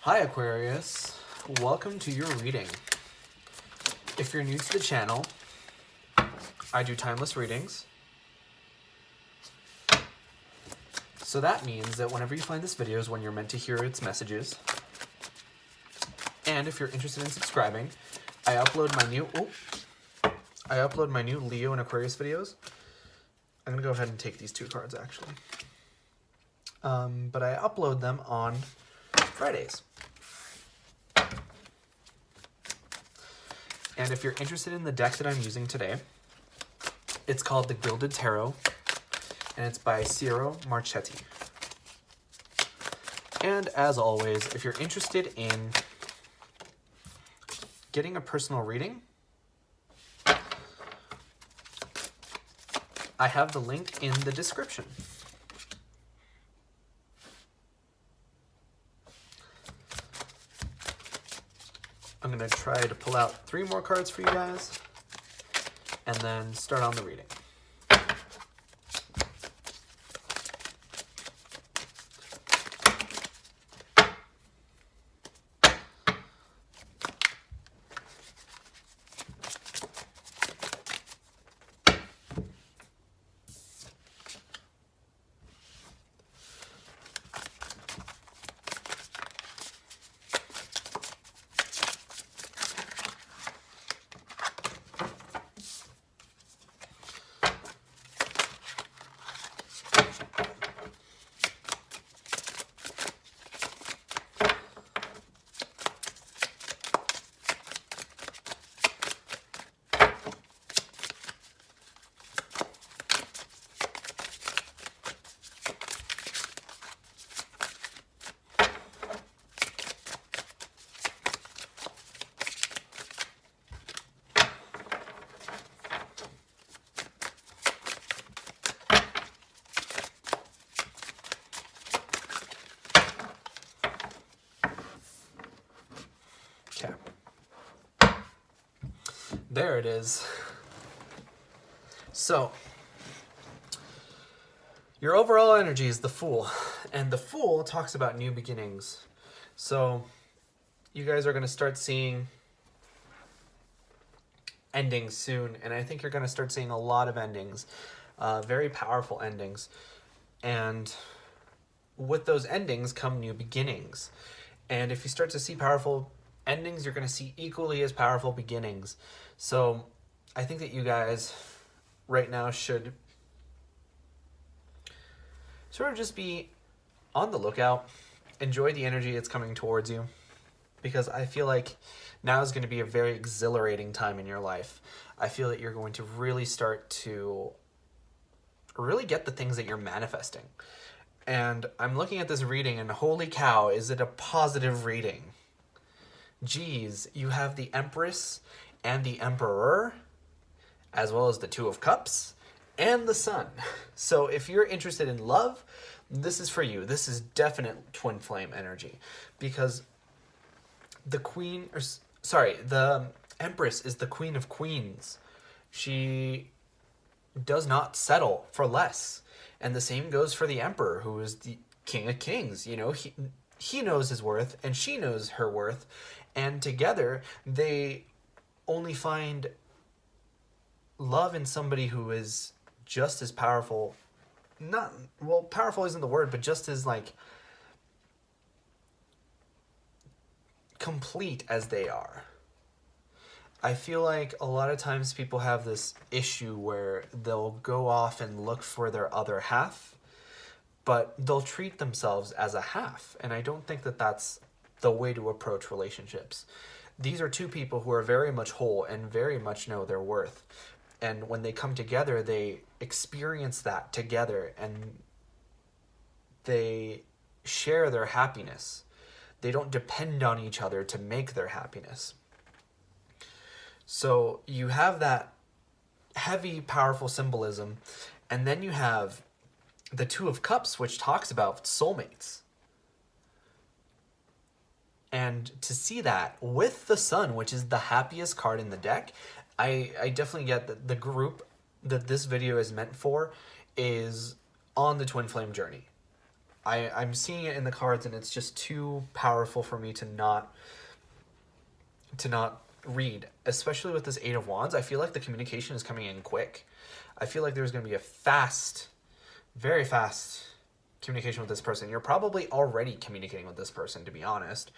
Hi Aquarius, welcome to your reading. If you're new to the channel, I do timeless readings. So that means that whenever you find this video is when you're meant to hear its messages. And if you're interested in subscribing, I upload my new Leo and Aquarius videos. I'm gonna go ahead and take these two cards actually. But I upload them on Fridays. And if you're interested in the deck that I'm using today, it's called the Gilded Tarot, and it's by Ciro Marchetti. And as always, if you're interested in getting a personal reading, I have the link in the description. I'm going to try to pull out 3 more cards for you guys and then start on the reading. There it is. So, your overall energy is the Fool, and the Fool talks about new beginnings. So, you guys are going to start seeing endings soon, and I think you're going to start seeing a lot of endings, very powerful endings. And with those endings come new beginnings. And if you start to see powerful endings, you're going to see equally as powerful beginnings. So I think that you guys right now should sort of just be on the lookout, enjoy the energy that's coming towards you, because I feel like now is going to be a very exhilarating time in your life. I feel that you're going to really start to really get the things that you're manifesting. And I'm looking at this reading and holy cow, is it a positive reading? Geez, you have the Empress and the Emperor, as well as the Two of Cups and the Sun. So if you're interested in love, this is for you. This is definite twin flame energy, because the Empress is the Queen of Queens. She does not settle for less. And the same goes for the Emperor, who is the King of Kings. You know, he knows his worth and she knows her worth. And together, they only find love in somebody who is just as powerful. Powerful isn't the word, but just as, complete as they are. I feel like a lot of times people have this issue where they'll go off and look for their other half, but they'll treat themselves as a half. And I don't think that that's the way to approach relationships. These are two people who are very much whole and very much know their worth. And when they come together, they experience that together and they share their happiness. They don't depend on each other to make their happiness. So you have that heavy, powerful symbolism, and then you have the Two of Cups, which talks about soulmates. And to see that with the Sun, which is the happiest card in the deck, I definitely get that the group that this video is meant for is on the twin flame journey. I'm seeing it in the cards, and it's just too powerful for me to not read, especially with this Eight of Wands. I feel like the communication is coming in quick. I feel like there's going to be a fast, very fast communication with this person. You're probably already communicating with this person, to be honest.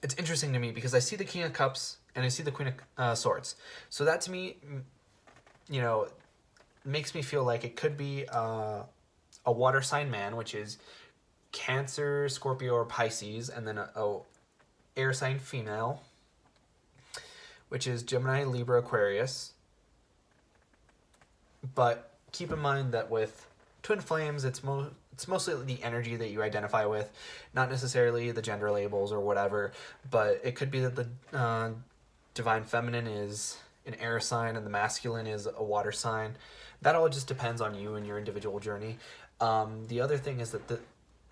It's interesting to me because I see the King of Cups and I see the Queen of Swords. So that to me, you know, makes me feel like it could be a water sign man, which is Cancer, Scorpio, or Pisces, and then a air sign female, which is Gemini, Libra, Aquarius. But keep in mind that with twin flames, it's mostly the energy that you identify with, not necessarily the gender labels or whatever. But it could be that the divine feminine is an air sign and the masculine is a water sign. That all just depends on you and your individual journey. The other thing is that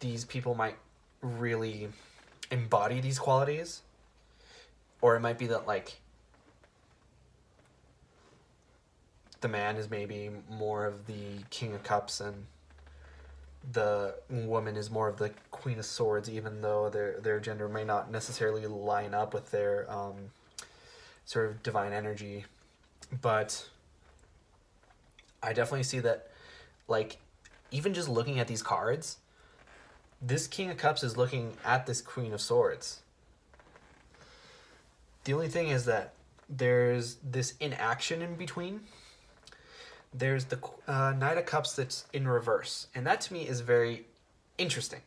these people might really embody these qualities, or it might be that like the man is maybe more of the King of Cups and the woman is more of the Queen of Swords, even though their gender may not necessarily line up with their sort of divine energy. But I definitely see that, like, even just looking at these cards, this King of Cups is looking at this Queen of Swords. The only thing is that there's this inaction in between. There's the Knight of Cups that's in reverse. And that to me is very interesting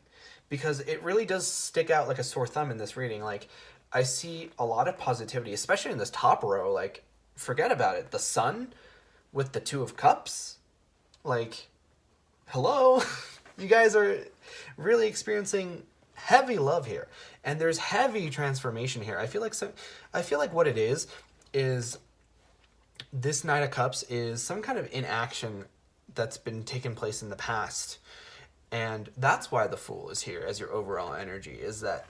because it really does stick out like a sore thumb in this reading. Like, I see a lot of positivity, especially in this top row. Like, forget about it. The Sun with the Two of Cups. Like, hello? You guys are really experiencing heavy love here. And there's heavy transformation here. I feel like what it is this Knight of Cups is some kind of inaction that's been taking place in the past. And that's why the Fool is here as your overall energy, is that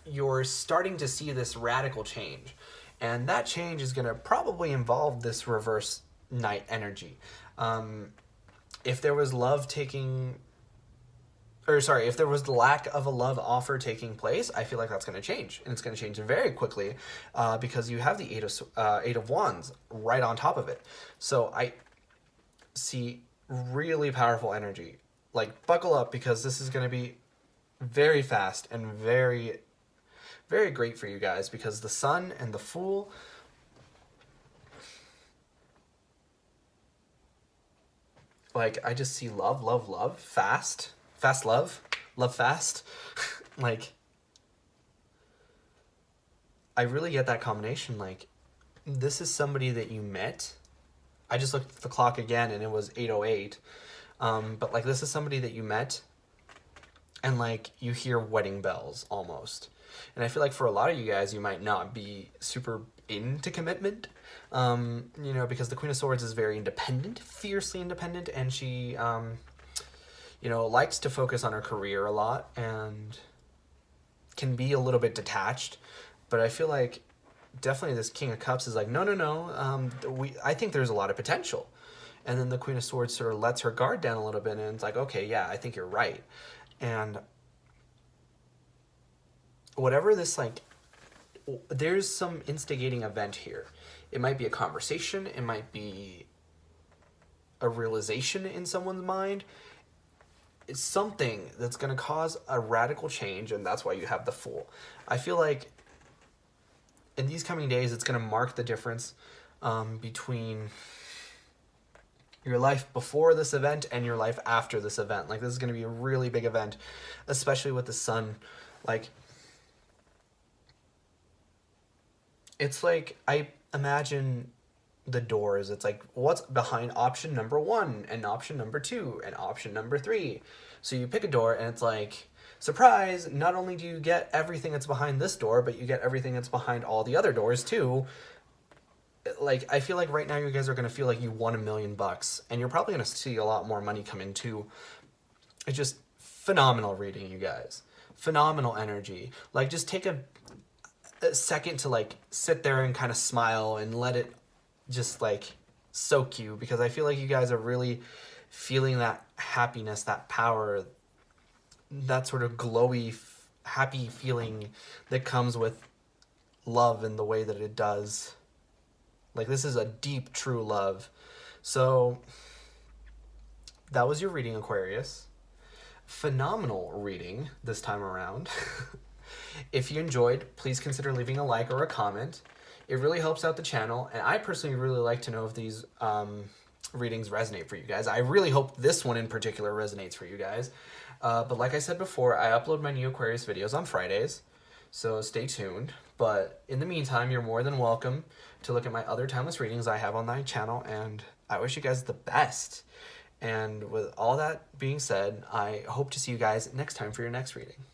you're starting to see this radical change. And that change is going to probably involve this reverse Knight energy. If there was if there was the lack of a love offer taking place, I feel like that's going to change. And it's going to change very quickly because you have the Eight of Wands right on top of it. So I see really powerful energy. Like, buckle up because this is going to be very fast and very, very great for you guys because the Sun and the Fool... Like, I just see love, love, love, fast love fast. Like, I really get that combination. Like, this is somebody that you met. I just looked at the clock again and it was 8:08. But like, this is somebody that you met and like you hear wedding bells almost. And I feel like for a lot of you guys, you might not be super into commitment, because the Queen of Swords is very independent, fiercely independent, and she, likes to focus on her career a lot and can be a little bit detached. But I feel like definitely this King of Cups is like, no, I think there's a lot of potential. And then the Queen of Swords sort of lets her guard down a little bit, and it's like, okay, yeah, I think you're right. And whatever this, like, there's some instigating event here. It might be a conversation. It might be a realization in someone's mind. It's something that's going to cause a radical change, and that's why you have the Fool. I feel like in these coming days, it's going to mark the difference between your life before this event and your life after this event. Like, this is going to be a really big event, especially with the Sun. Like, it's like, I imagine the doors. It's like, what's behind option number 1 and option number 2 and option number 3? So you pick a door and it's like, surprise, not only do you get everything that's behind this door, but you get everything that's behind all the other doors too. Like, I feel like right now you guys are going to feel like you won $1 million, and you're probably going to see a lot more money come in too. It's just phenomenal reading, you guys. Phenomenal energy. Like, just take a second to like sit there and kind of smile and let it just like soak you, because I feel like you guys are really feeling that happiness, that power, that sort of glowy, happy feeling that comes with love in the way that it does. Like, this is a deep, true love. So that was your reading, Aquarius. Phenomenal reading this time around. If you enjoyed, please consider leaving a like or a comment. It really helps out the channel, and I personally really like to know if these readings resonate for you guys. I really hope this one in particular resonates for you guys. But like I said before, I upload my new Aquarius videos on Fridays, so stay tuned. But in the meantime, you're more than welcome to look at my other timeless readings I have on my channel, and I wish you guys the best. And with all that being said, I hope to see you guys next time for your next reading.